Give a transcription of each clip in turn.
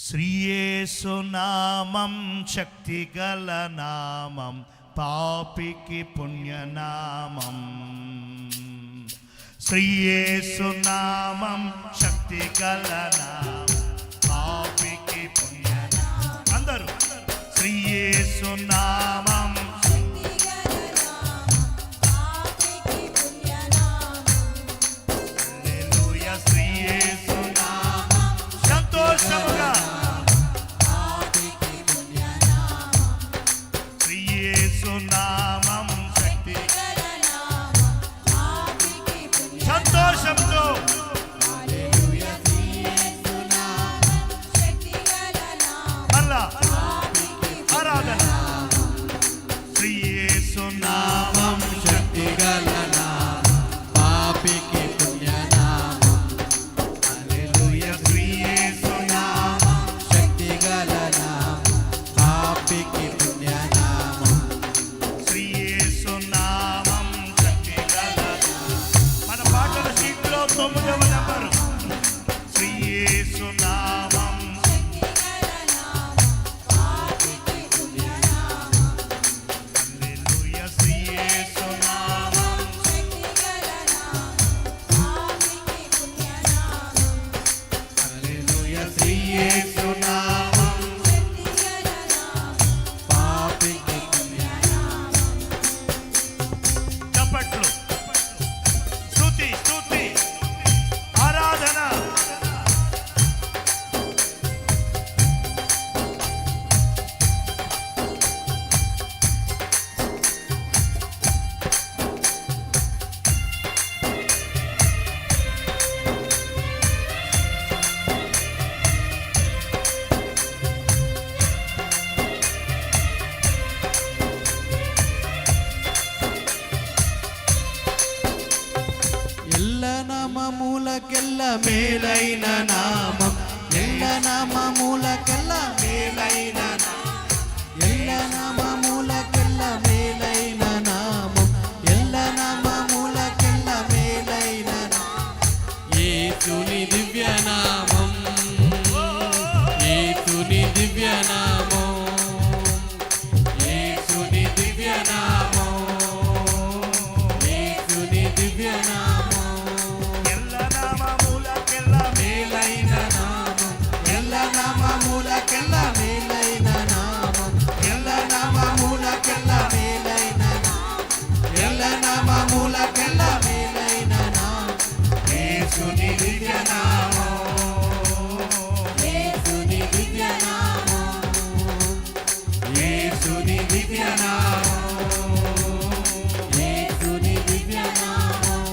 శ్రీయేసు నామం శక్తిగల నామం, పాపికి పుణ్యనామం. శ్రీయేసు నామం శక్తిగల నామం, పాపికి పుణ్యనామం. అందరూ శ్రీయేసు నామం సంతోషంతో మళ్ళా ఆరాధన. శ్రీయేసు నామం శక్తిగల నామం, పాపికి పుణ్యనామం. హల్లెలూయా. శ్రీయేసు నామం శక్తిగల నామం, పాపికి పుణ్యనామం. శ్రీయేసు నామం శక్తిగల నామం. మన పాటల షీట్లో 9వ నంబరు. శ్రీయేసు నామం హల్లెలూయా. శ్రీయేసు నామం హల్లెలూయా. శ్రీయేసు నామం పాపికి పుణ్యనామం. చప్పట్లు, స్తుతి స్తుతి, ఆరాధన. ఎల్ల నామములకెల్ల మేలైన నామం, ఎల్ల నామములకెల్ల మేలైన నామం, ఎల్ల నామములకెల్ల మేలైన నామం, ఎల్ల నామములకెల్ల మేలైన నామం. యేసుని దివ్య నామం, యేసుని దివ్య నామం, యేసుని దివ్య నామం, యేసుని దివ్య నామం. ఎల్ల నామములకెల్ల మేలైన నామం, ఎల్ల నామములకెల్ల మేలైన నామం, ఎల్ల నామములకెల్ల మేలైన నామం, ఎల్ల నామములకెల్ల మేలైన నామం. యేసుని దివ్య నామం, యేసుని దివ్య నామం, యేసుని దివ్య నామం, యేసుని దివ్య నామం.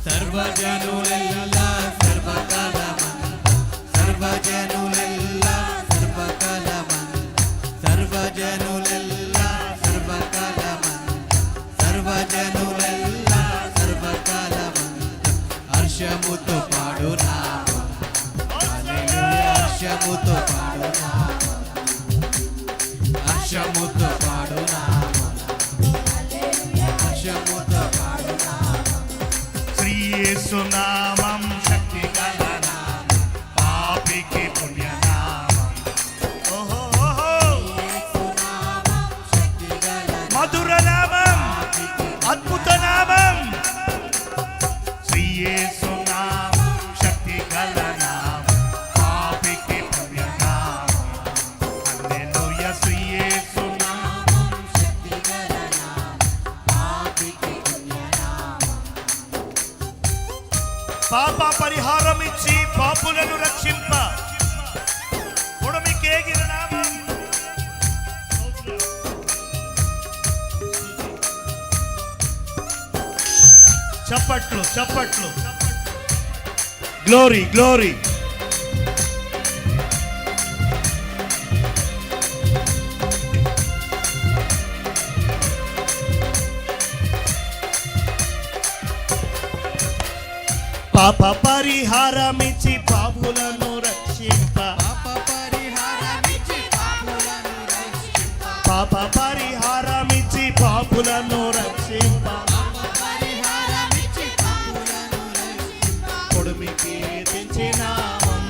సర్వజనులెల్లా సర్వకాలమంత, సర్వజనులెల్లా సర్వకాలమంత, సర్వజనులెల్లా సర్వకాలమంత, సర్వజనులెల్లా సర్వకాలమంత. హర్షముతో పాడు నామం, హల్లెలూయా. హర్షముతో పాడు నామం, హర్షముతో పాడు నామం, హర్షముతో పాడు నామం. శ్రీయేసు నామం శక్తిగల నామం, పాపికి పుణ్యనామం. ఓహో ఓహో, మధుర నామం, అద్భుత నామం. శ్రీయేసు నామం శక్తిగల నామం, పాపికి పుణ్యనామం. హల్లెలూయా. శ్రీయేసు నామం పాప పరిహారం ఇచ్చి పాపులను రక్షింప పొడమికేగిన నామం. చప్పట్లు చప్పట్లు, గ్లోరీ గ్లోరీ. పాప పరిహారమిచ్చి పాపులను రక్షింప, పాప పరిహారమిచ్చి పాపులను రక్షింప, పాప పరిహారమిచ్చి పాపులను రక్షింప. పాప పరిహారమిచ్చి పాపులను రక్షింప. పొడిమికి తెంచిన నామం,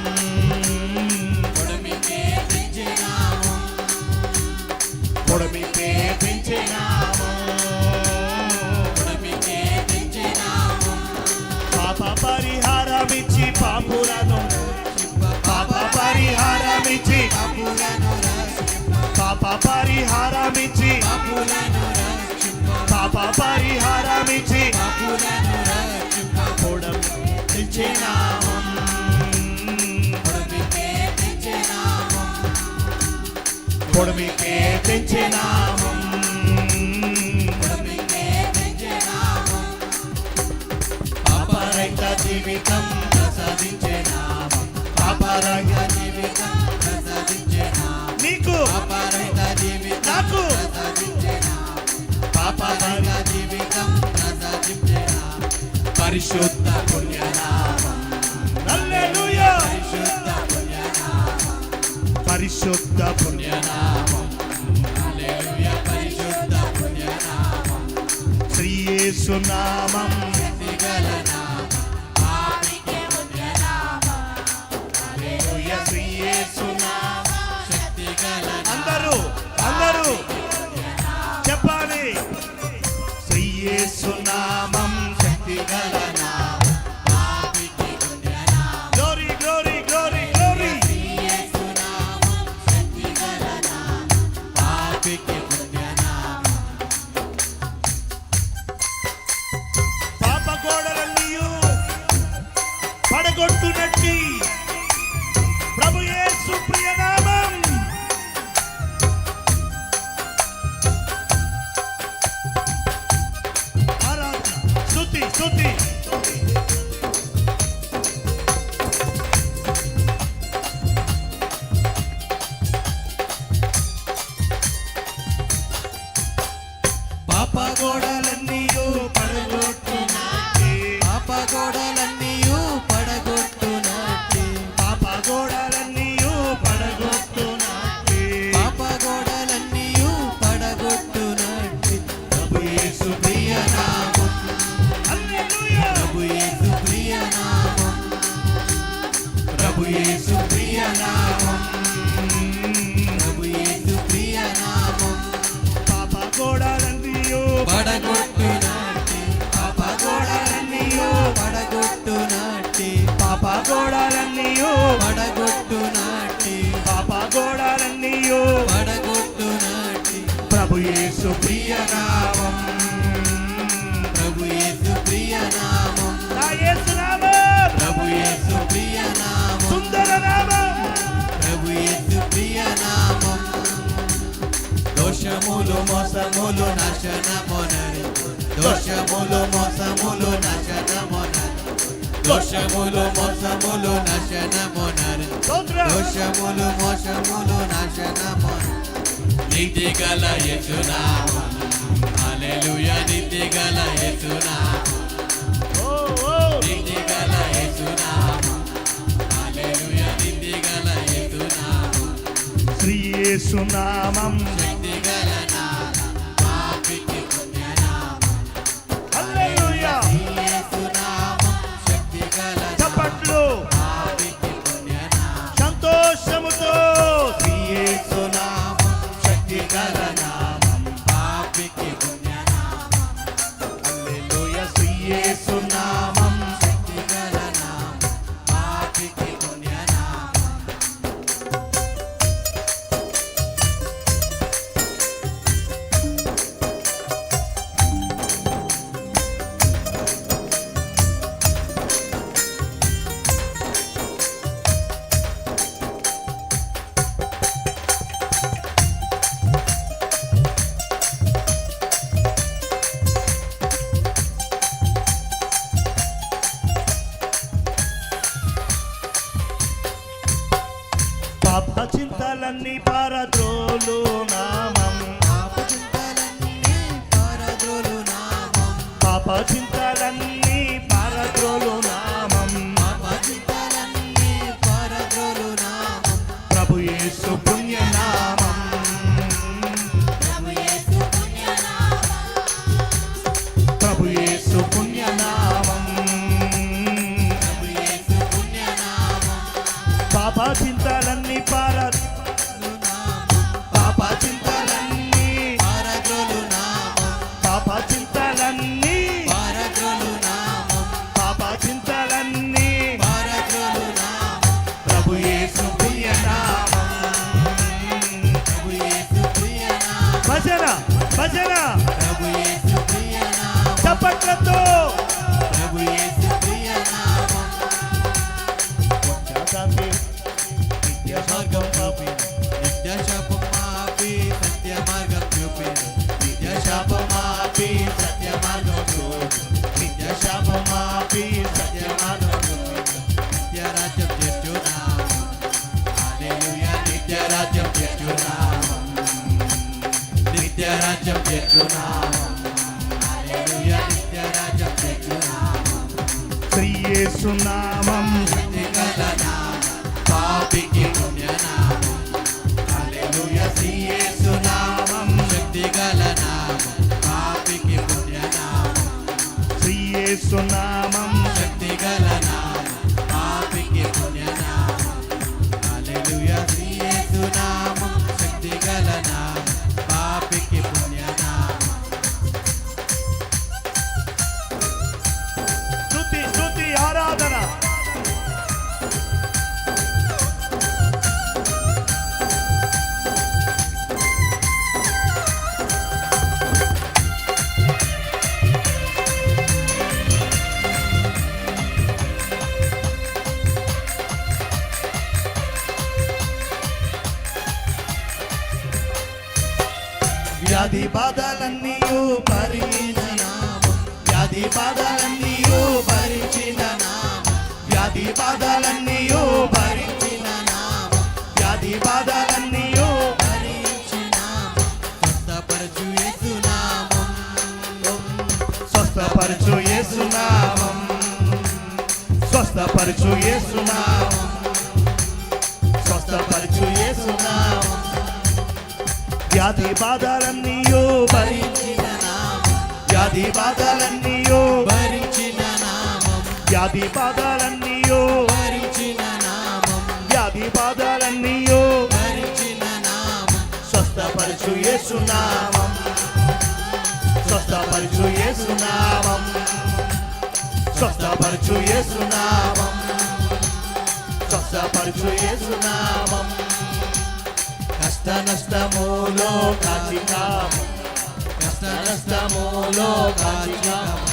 పొడమికే తెంచే నామం పొడమికే తెంచే నామం పాపరహిత జీవితం ప్రసాదించే నామం పాపరహిత జీవితం ప్రసాదించే నామం నీకు పాపరహిత జీవితం నాకు ప్రసాదించే నామం పాపరహిత జీవితం ప్రసాదించే నామం పరిశుద్ధ పుణ్యనామం హల్లెలూయా పరిశుద్ధ పుణ్యనామం పరిశుద్ధ పుణ్య పుణ్యనామం హల్లెలూయా పరిశుద్ధ పుణ్యనామం శ్రీ యేసు నామం శక్తిగల నామం పాపికి పుణ్యనామం హల్లెలూయా శ్రీ యేసు నామం శక్తిగల అందరూ చెప్పాలి శ్రీ యేసు నామం శక్తిగల నామం పాపికి పుణ్యనామం గ్లోరీ గ్లోరీ గ్లోరీ గ్లోరీ యేసు నామం శక్తిగల నామం పాపికి పుణ్యనామం పాప గోడలన్నీయు పడగొట్టునట్టి ప్రభు యేసు ప్రియ నామం ఆరాధన స్తుతి పాప గోడలన్నీయు పడగొట్టునట్టి పాప గోడలన్నీయు పడగొట్టునట్టి పాప గోడలన్నీయు పడగొట్టునట్టి పాప గోడలన్నీయు పడగొట్టునట్టి ప్రభు యేసు ప్రియ నామం హల్లెలూయా ప్రభు యేసు ప్రియ నామం ప్రభు యేసు ప్రియ నామం ప్రభు యేసు ప్రియ నామం పాప గోడలన్నీయు పడగొట్టునట్టి పాప గోడలన్నీయు పడగొట్టునట్టి పాప గోడలన్నీయు పడగొట్టునట్టి పాప గోడలన్నీయు పడగొట్టునట్టి ప్రభు యేసు ప్రియ నామం ప్రభు యేసు ప్రియ నామం నా యేసు నామం ప్రభు యేసు ప్రియ నామం సుందర నామం ప్రభు యేసు ప్రియ నామం దోషములు మోసములు నాశనమునరి దోషములు మోసములు నాశనమునరి దోషములు మోసములు నాశనమునరి స్తోత్రం దోషములు మోసములు నాశనమునరి నీతిగల యేసు నామం హల్లెలూయా నీతిగల యేసు నామం ఓ ఓ నీతిగల యేసు నామం హల్లెలూయా నీతిగల యేసు నామం శ్రీ యేసు నామం శక్తిగల నామం పాపికి పుణ్యనామం హల్లెలూయా యేసు నామం శక్తిగల చప్పట్లు పాపికి పుణ్యనామం సంతోషముతో శ్రీ యేసు నామం శక్తిగల నామం పాపికి పుణ్యనామం హల్లెలూయా శ్రీ యేసు నామం శక్తిగల నామం పాపికి పుణ్యనామం పాప చింతలన్నీ పారద్రోలు నామం పాప చింతలన్నీ పారద్రోలు నామం పాప చింతలన్నీ పారద్రోలు నామం పాప చింతలన్నీ పారద్రోలు నామం ప్రభు యేసు పుణ్య నామం ప్రభు యేసు పుణ్యనామం ప్రభు యేసు పుణ్య నామం ప్రభు యేసు పుణ్యనామం పాప చింతలన్నీ పాప చింతలన్నీ పారద్రోలు నామం పాప చింతలన్నీ పారద్రోలు నామం పాప చింతలన్నీ పారద్రోలు నామం ప్రభు యేసు పుణ్య నామం ప్రభు యేసు ప్రియనామం భజన భజన ప్రభు యేసు ప్రియనామం చప్పట్లతో ప్రభు యేసు ప్రియనామం నిత్య స్వర్గం పాపి నిత్య శపం రాజ్యం చేర్చునామం హల్లెలూయా నిత్యరాజ్యం చేర్చునామం శ్రీ యేసు నామం శక్తిగల నామం పాపికి పుణ్యనామం హల్లెలూయా శ్రీ యేసు నామం శక్తిగల నామం పాపికి పుణ్యనామం శ్రీ యేసు నామం శక్తిగల నామం పాపికి పుణ్యనామం హల్లెలూయా శ్రీ యేసు నామం శక్తిగల నామం పాపికి పుణ్యనామం స్తుతి స్తుతి ఆరాధన వ్యాధి బాధలన్నీయు భరించిన నామం వ్యాధి బాధలన్నీయు భరించిన నామం వ్యాధి బాధలన్నీయు భరించిన నామం వ్యాధి బాధలన్నీయు భరించిన నామం స్వస్థపరచు యేసు నామం స్వస్థపరచు యేసు నామం స్వస్థపరచు యేసు నామం స్వస్థపరచు యేసు నామం వ్యాధి బాధలన్నీయు భరించిన నామం వ్యాధి బాధలన్నీయు భరించిన నామం వ్యాధి బాధలన్నీయు భరించిన నామం వ్యాధి బాధలన్నీయు భరించిన నామం స్వస్థపరచు యేసు నామం స్వస్థపరచు యేసు నామం స్వస్థపరచు యేసు నామం స్వస్థపరచు యేసు నామం కష్ట నష్టములో కాచికాము కష్ట నష్టములో కాచికాము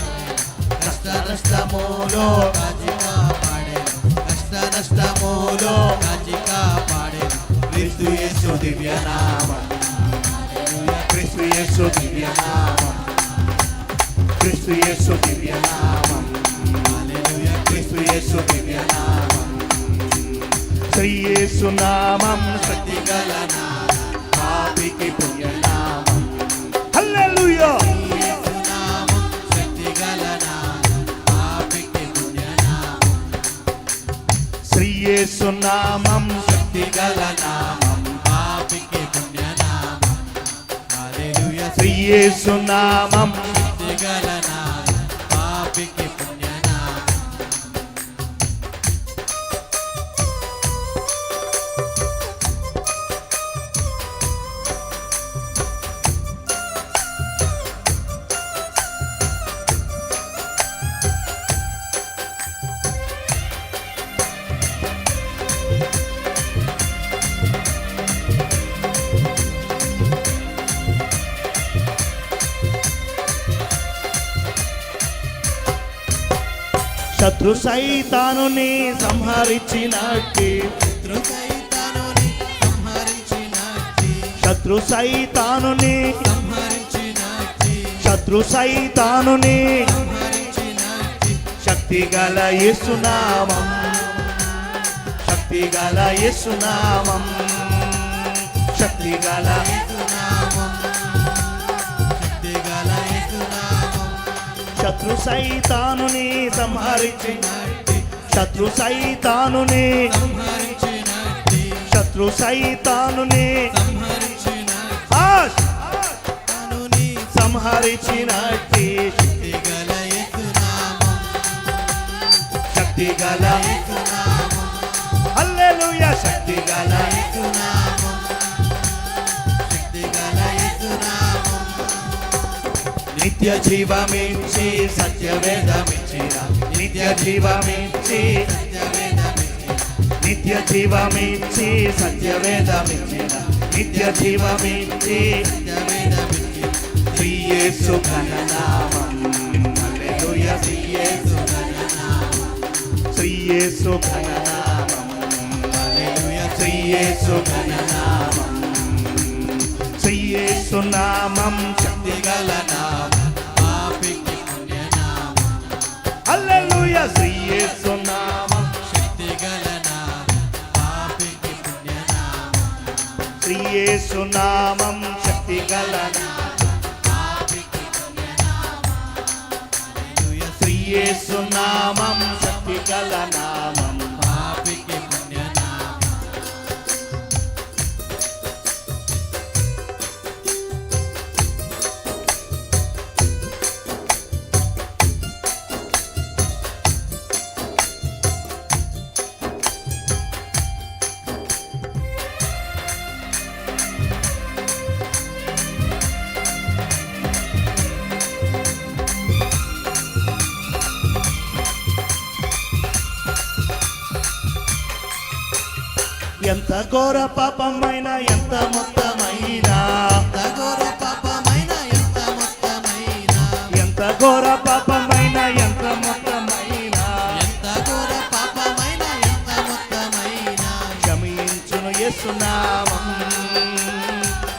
కష్ట నష్టములో కాచికా పాడేను కష్ట నష్టములో కాచికా పాడేను క్రీస్తు యేసు దివ్య నామం క్రీస్తు యేసు దివ్య నామం క్రీస్తు యేసు దివ్య నామం హల్లెలూయా క్రీస్తు యేసు దివ్య నామం శ్రీ యేసు నామం శక్తిగల నామం పాపికి పుణ్య నామం హల్లెలూయా యేసు నామం శక్తిగల నామం పాపికి పుణ్యనామం శ్రీ యేసు నామం శక్తిగల నామం పాపికి పుణ్యనామం హల్లెలూయా శ్రీ యేసు నామం శక్తిగల నామం పాపికి పుణ్యనామం శత్రు సైతానుని సంహరించినట్టి శత్రు సైతానుని సంహరించినట్టి శత్రు సైతానుని సంహరించినట్టి శత్రు సైతానుని సంహరించినట్టి శక్తి గల యేసునామం శక్తి గల యేసునామం శక్తి గల యేసునామం శక్తిగల యేసునామం శత్రు సైతానుని సంహరించి నట్టి శత్రు సైతానుని సంహరించినట్టి శత్రు సైతానుని సంహరించినట్టి ఆశ్ తనుని సంహరించినట్టి శక్తిగల యేసునామం శక్తి గల యేసునామం హల్లెలూయా శక్తి గల యేసునామం శక్తిగల యేసునామం నిత్య జీవమిచ్చి సత్యవేదమిచ్చిన నిత్య జీవమిచ్చి సత్యవేదమిచ్చిన నిత్య జీవమిచ్చి సత్యవేదమిచ్చిన నిత్య జీవమిచ్చి సత్యవేదమిచ్చిన శ్రీ యేసు ఘననామం హల్లెలూయా శ్రీ యేసు శ్రీ యేసు ఘననామం హల్లెలూయా శ్రీ యేసు ఘననామం శ్రీ యేసు నామం శక్తిగల నామం పాపికి పుణ్యనామం హల్లెలూయా శ్రీ యేసు నామం శక్తిగల నామం పాపికి పుణ్యనామం శ్రీ యేసు నామం శక్తి గల యేసు నామం శక్తి గల నామం. పాపికి పుణ్యనామం. ఎంత ఘోర పాపమైన ఎంత మొత్తమైనా, ఎంత ఘోర పాపమైన ఎంత మొత్తమైన, ఎంత ఘోర పాపమైన ఎంత మొత్తమైనా, ఎంత ఘోర పాపమైన ఎంత మొత్తమైన, క్షమించును యేసు నామం,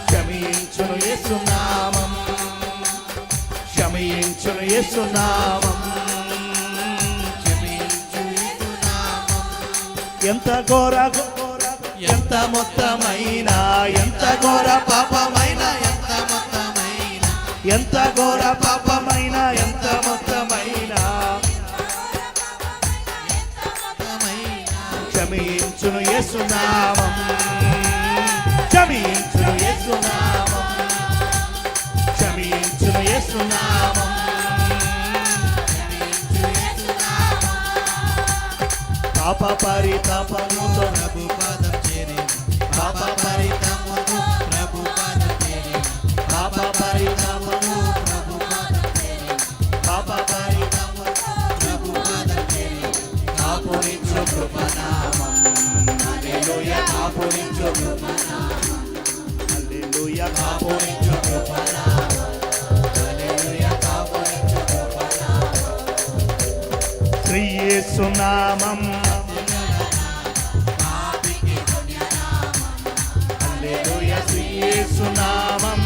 క్షమించును యేసు నామం, క్షమించును యేసు నామం. క్షమించు యేసునామం. ఎంత ఘోర ఎంత మొత్తమైనా, ఎంత ఘోర పాపమైన ఎంత మొత్తమైన, ఎంత ఘోర పాపమైన ఎంత మొత్తమైన, మొత్తమైన, క్షమించును యేసు నామం, క్షమించును యేసు నామం, క్షమించును యేసు నామం. క్షమించు యేసునామం. పాప పరితాపముతో ప్రభు పాదం చేరి, పాప పరితాపముతో ప్రభు పాదం చేరి, పాప పరితాపము ప్రభు పాదం చేరి, పాప పరితాపము ప్రభు పాదం చేరి, కాపురించు కృపనామం. హల్లెలూయా కాపురించు కృపనామం. హల్లెలూయా కాపురించు కృపనామం. హల్లెలూయా కాపురించు కృపనామం. శ్రీ యేసు నామం. పాపికి పుణ్యనామం. హల్లెలూయా శ్రీ యేసు నామం.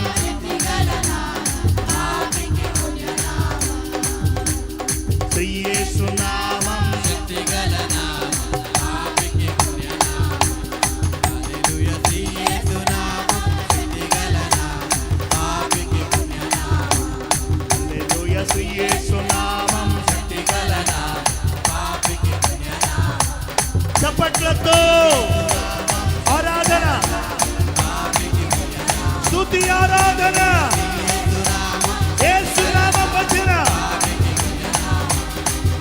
పాపికి పుణ్యనామం. శ్రీ యేసు నామం. శక్తిగల నామం. పాపికి పుణ్యనామం. హల్లెలూయా శ్రీ యేసునామం. శక్తిగల నామం. పాపికి పుణ్యనామం. హల్లెలూయా శ్రీ యేసు నామం. శక్తిగల నామం. పాపికి పుణ్యనామం. చప్పట్లతో ఆరాధన, పాపికి పుణ్యనామం. స్తుతి ఆరాధన. యేసు నామం భజన,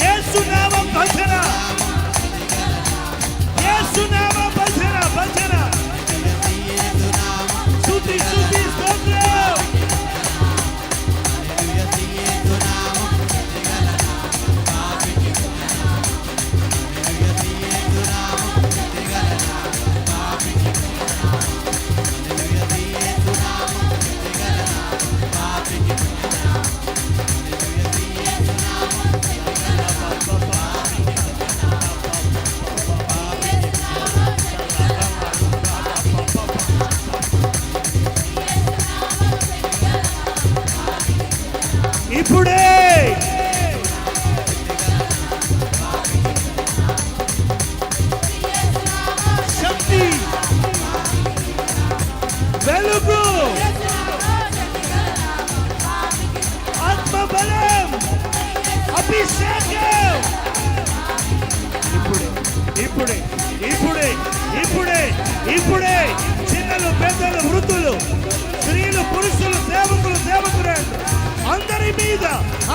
యేసు నామం భజన, యేసు నామం భజన భజన. స్తుతి స్తుతి స్తోత్రం. హల్లెలూయా శ్రీ యేసునామం. శక్తిగల నామం. పాపికి పుణ్యనామం. హల్లెలూయా శ్రీ యేసునామం. శక్తిగల నామం. పాపికి పుణ్యనామం. హల్లెలూయా శ్రీ యేసునామం. శక్తిగల నామం. పాపికి పుణ్యనామం. హల్లెలూయా శ్రీ యేసునామం. శక్తిగల నామం. పాపికి ఇప్పుడే శక్తి, వెలుగు, ఆత్మబలం, అభిషేకం. ఇప్పుడే ఇప్పుడే ఇప్పుడే ఇప్పుడే ఇప్పుడే చిన్నలు పెద్దలు వృద్ధులు స్త్రీలు పురుషులు సేవకులు సేవకురాళ్ళు అందరి మీద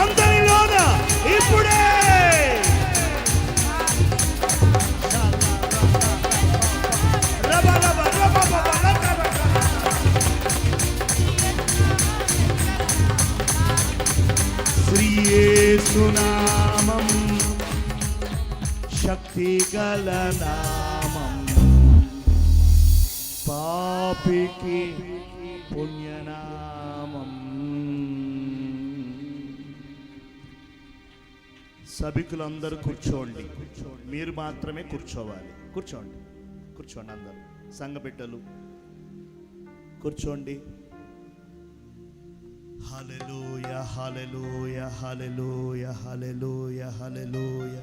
అందరిలోన ఇప్పుడే రబ రబ రబ రబ రబ రబ. శ్రీ యేసు నామం శక్తి గల నామం, పాపికి పుణ్యనామం. సభికులందరూ కూర్చోండి. మీరు మాత్రమే కూర్చోవాలి. కూర్చోండి కూర్చోండి అందరూ. సంఘ బిడ్డలు కూర్చోండి. హల్లెలూయా హల్లెలూయా హల్లెలూయా హల్లెలూయా హల్లెలూయా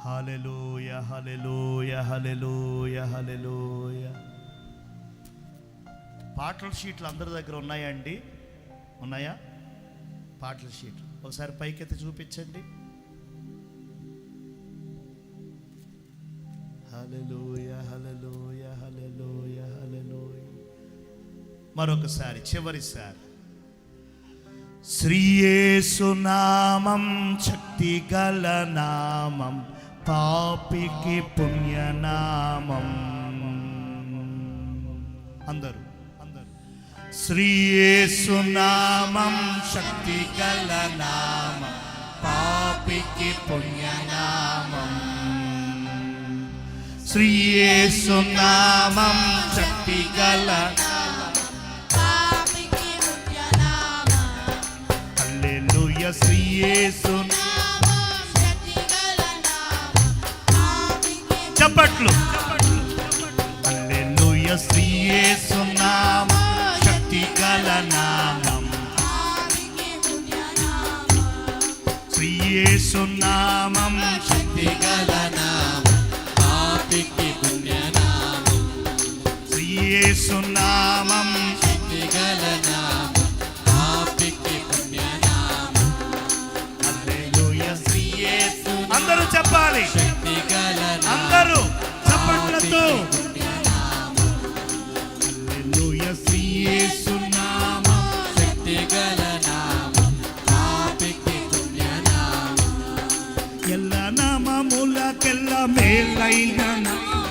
హల్లెలూయా హల్లెలూయా హల్లెలూయా హల్లెలూయా. పాటల షీట్లు అందరి దగ్గర ఉన్నాయా అండి? ఉన్నాయా పాటల షీట్లు? ఒకసారి పైకెత్తి చూపించండి. హల్లెలూయా హల్లెలూయా హల్లెలూయా హల్లెలూయా. మరొకసారి, చివరిసారి. శ్రీ యేసు నామం శక్తి గల నామం, పాపికి పుణ్యనామం. అందరూ శ్రీ యేసు నామం శక్తి గల నామం, పాపికి పుణ్యనామం. శ్రీ యేసు నామం శక్తి గల నామం, పాపికి పుణ్యనామం. హల్లెలూయా. శ్రీ యేసు నామం శక్తి గల నామం, పాపికి చప్పట్లు. హల్లెలూయా. శ్రీ యేసు నామం శక్తి గల నామం, పాపికి పుణ్యనామం. శ్రీ యేసు నామం శక్తి గల నామం, పాపికి పుణ్యనామం. శ్రీ యేసు నామం శక్తి గల నామం, పాపికి పుణ్యనామం. హల్లెలూయా. శ్రీ యేసు అందరూ చెప్పాలి. శక్తి గల నామం, అందరూ చప్పట్లతో. హల్లెలూయా. శ్రీ యేసు నామం శక్తి గల నామం, పాపికి పుణ్యనామం. ఎల్ల నామములకెల్ల మేలైన నామం,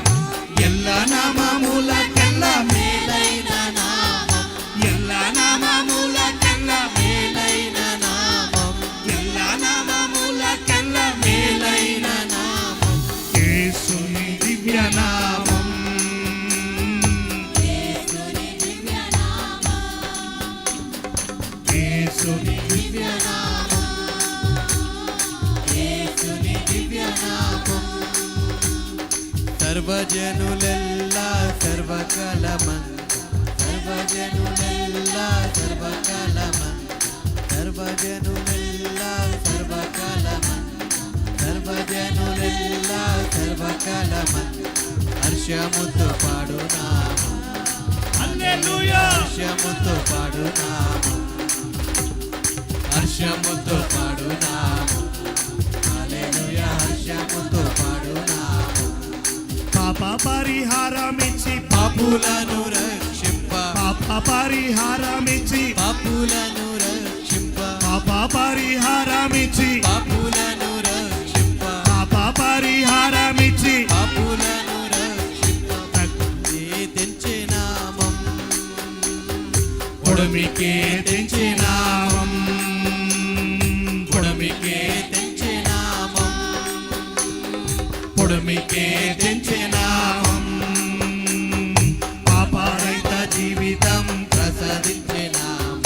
ఎల్ల నామములకెల్ల మేలైన నామం, ఎల్ల నామములకెల్ల మేలైన నామం, ఎల్ల నామములకెల్ల మేలైన నామం. యేసుని దివ్య నామం, యేసుని దివ్య నామం, యేసుని దివ్య నామం, యేసుని దివ్య నామం. సర్వజనులెల్లా సర్వకాలమందు, సర్వజనులెల్లా సర్వకాలమందు, సర్వజనులెల్లా సర్వకాలమందు, సర్వజనులెల్లా సర్వకాలమందు హర్షముతో పాడు నామం. హల్లెలూయా. హర్షముతో పాడు నామం, హర్షముతో పాడు నామం. హల్లెలూయా. హర్షముతో పాడు నామం. పాప పరిహారమిచ్చి పాపులను రక్షింప, పాప పరిహారమిచ్చి పాపులను రక్షింప, పాప పరిహారమిచ్చి పాపులను రక్షింప, పాప పరిహారమిచ్చి పాపులను రక్షింప. తెంచి నామం, పొడమికే తెంచి నామం, పొడమికే తెంచి నామం, పొడమికే తెంచి నామం. పాపరహిత జీవితం ప్రసాదించే నామం,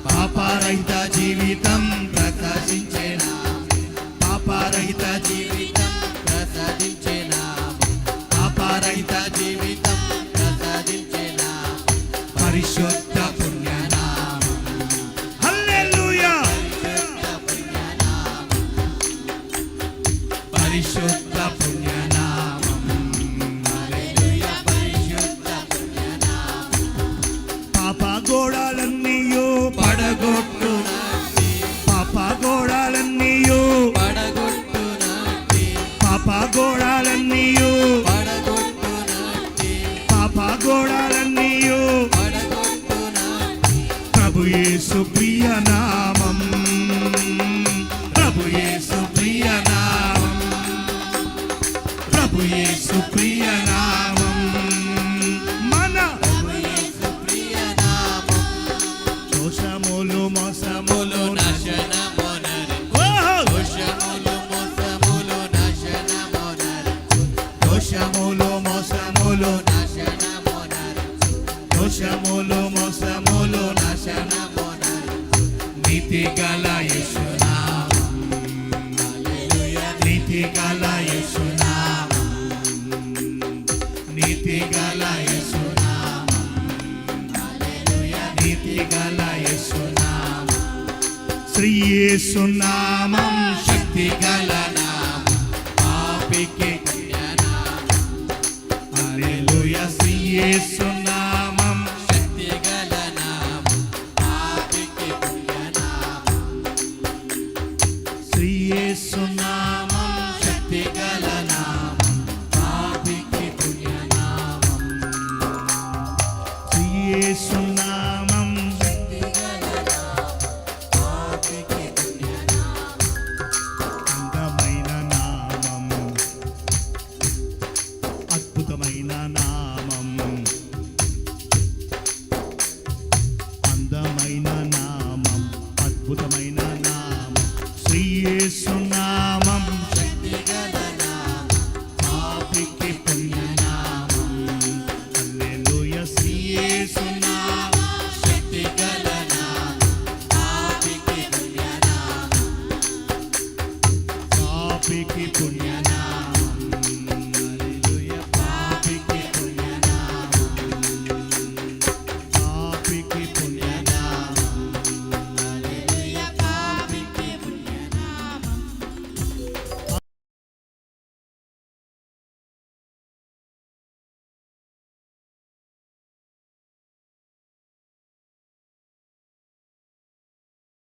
పాపరహిత జీవితం ప్రసాదించే నామం, పాపరహిత జీవితం ప్రసాదించే నామం, పాపరహిత జీవితం ప్రసాదించే నామం. పరిశుద్ధ పుణ్యనామం. హల్లెలూయా. పరిశుద్ధ పుణ్యనామం. హల్లెలూయా. పరిశుద్ధ పుణ్యనామం. పాప గోడాలన్నీయో పడగొట్టునట్టి, పాప గోడాలన్నీయో పడగొట్టునట్టి, పాప గోడాలన్నీయో పడగొట్టునట్టి, పాప గోడాలన్నీయో పడగొట్టునట్టి. ప్రభు యేసు ప్రియ నామం, ప్రభు యేసు ప్రియ నామం, ప్రభు యేసు ప్రియ నామం. మన ప్రభు యేసు ప్రియ నామం. దోషములు మోసములు నాశనమొనరి, దోషములు మోసములు నాశనమొనరి, దోషములు మోసములు నాశనమొనరి, దోషములు మోసములు నాశనమొనరి. నీతి గల యేసు నామం. హల్లెలూయా. నీతి గల యేసు నామం, నీతి గల యేసు నామం. హల్లెలూయా. నీతి గల యేసు నామం. శ్రీ యేసు నామం శక్తి గల నామం, పాపికి పుణ్యనామం. హల్లెలూయా. శ్రీ యేసు నామం శక్తి గల నామం, పాపికి పుణ్యనామం. అయిన నా